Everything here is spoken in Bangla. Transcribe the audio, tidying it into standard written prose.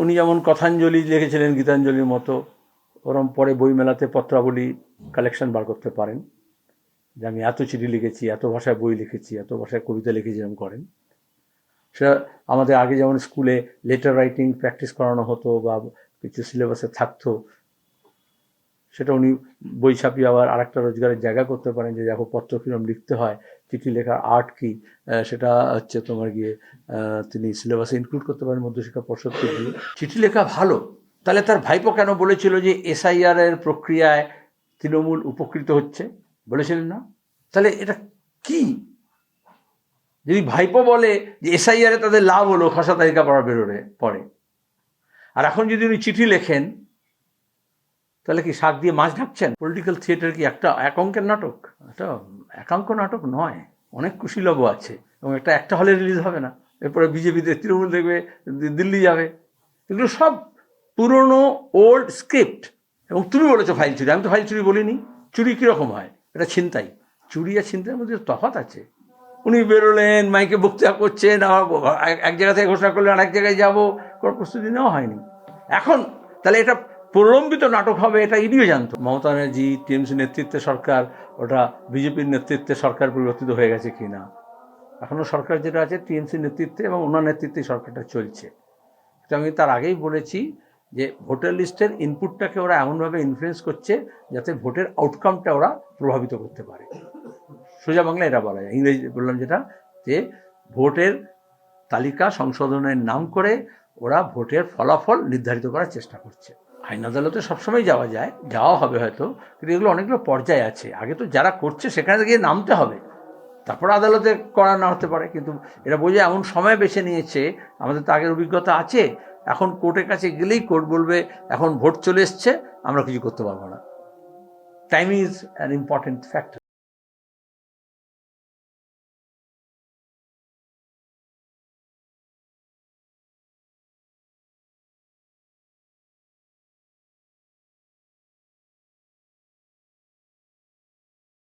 উনি যেমন কথাঞ্জলি লিখেছিলেন গীতাঞ্জলির মতো, ওরম পরে বইমেলাতে পত্রাবলী কালেকশন বার করতে পারেন যে আমি এত চিঠি লিখেছি, এত ভাষায় বই লিখেছি, এত ভাষায় কবিতা লিখেছি, যেরকম করেন। সেটা আমাদের আগে যেমন স্কুলে লেটার রাইটিং প্র্যাকটিস করানো হতো বা কিছু সিলেবাসে থাকতো, সেটা উনি বই ছাপিয়ে আবার আরেকটা রোজগারের জায়গা করতে পারেন যে দেখো পত্র কীরকম লিখতে হয়, চিঠি লেখার আর্ট কী, সেটা হচ্ছে তোমার গিয়ে তিনি সিলেবাসে ইনক্লুড করতে পারেন মধ্যশিক্ষা পর্ষদকে দিয়ে। চিঠি লেখা ভালো, তাহলে তার ভাইপো কেন বলেছিল যে এসআইআর এর প্রক্রিয়ায় তৃণমূল উপকৃত হচ্ছে, বলেছিলেন না? তাহলে এটা কি? যদি ভাইপো বলে যে এসআইআরে তাদের লাভ হলো খসড়া তালিকা বেরোলে পরে, আর এখন যদি উনি চিঠি লেখেন, তাহলে কি শাক দিয়ে মাছ ঢাকছেন? পলিটিক্যাল থিয়েটার কি একটা একাঙ্কের নাটক? এটা একাঙ্ক নাটক নয়, অনেক কুশীলব আছে, এবং একটা হলে রিলিজ হবে না, এরপরে বিজেপিতে তৃণমূল দেখবে দিল্লি যাবে। এগুলো সব পুরনো ওল্ড স্ক্রিপ্ট। এবং তুমি বলেছো ফাইল চুরি, আমি তো ফাইল চুরি বলিনি। চুরি কীরকম হয়? এটা ছিনতাই। চুরি আর ছিনতাইয়ের মধ্যে তফাৎ আছে। উনি বেরোলেন, মাইকে বক্তৃতা করছেন, আবার এক জায়গা থেকে ঘোষণা করলেন আরেক জায়গায় যাবো, কোনো প্রস্তুতি নেওয়া হয়নি। এখন তাহলে এটা প্রলম্বিত নাটক হবে, এটা ইডিও জানতো। মমতা ব্যানার্জি টিএমসি নেতৃত্বে সরকার, ওটা বিজেপির নেতৃত্বে সরকার পরিবর্তিত হয়ে গেছে কি না? এখনও সরকার যেটা আছে টিএমসি নেতৃত্বে এবং ওনার নেতৃত্বে সরকারটা চলছে। এটা আমি তার আগেই বলেছি যে ভোটার লিস্টের ইনপুটটাকে ওরা এমনভাবে ইনফ্লুয়েন্স করছে যাতে ভোটের আউটকামটা ওরা প্রভাবিত করতে পারে। সোজা বাংলা এটা বলা যায়, ইংরেজি বললাম যেটা, যে ভোটের তালিকা সংশোধনের নাম করে ওরা ভোটের ফলাফল নির্ধারিত করার চেষ্টা করছে। আইন আদালতে সবসময় যাওয়া যায়, যাওয়া হবে হয়তো, কিন্তু এগুলো অনেকগুলো পর্যায়ে আছে। আগে তো যারা করছে সেখানে গিয়ে নামতে হবে, তারপর আদালতে করা না হতে পারে। কিন্তু এটা বোঝে এমন সময় বেছে নিয়েছে, আমাদের তো আগের অভিজ্ঞতা আছে। এখন কোর্টের কাছে গেলেই কোর্ট বলবে এখন ভোট চলে এসছে, আমরা কিছু করতে পারবো না। Time is an important factor.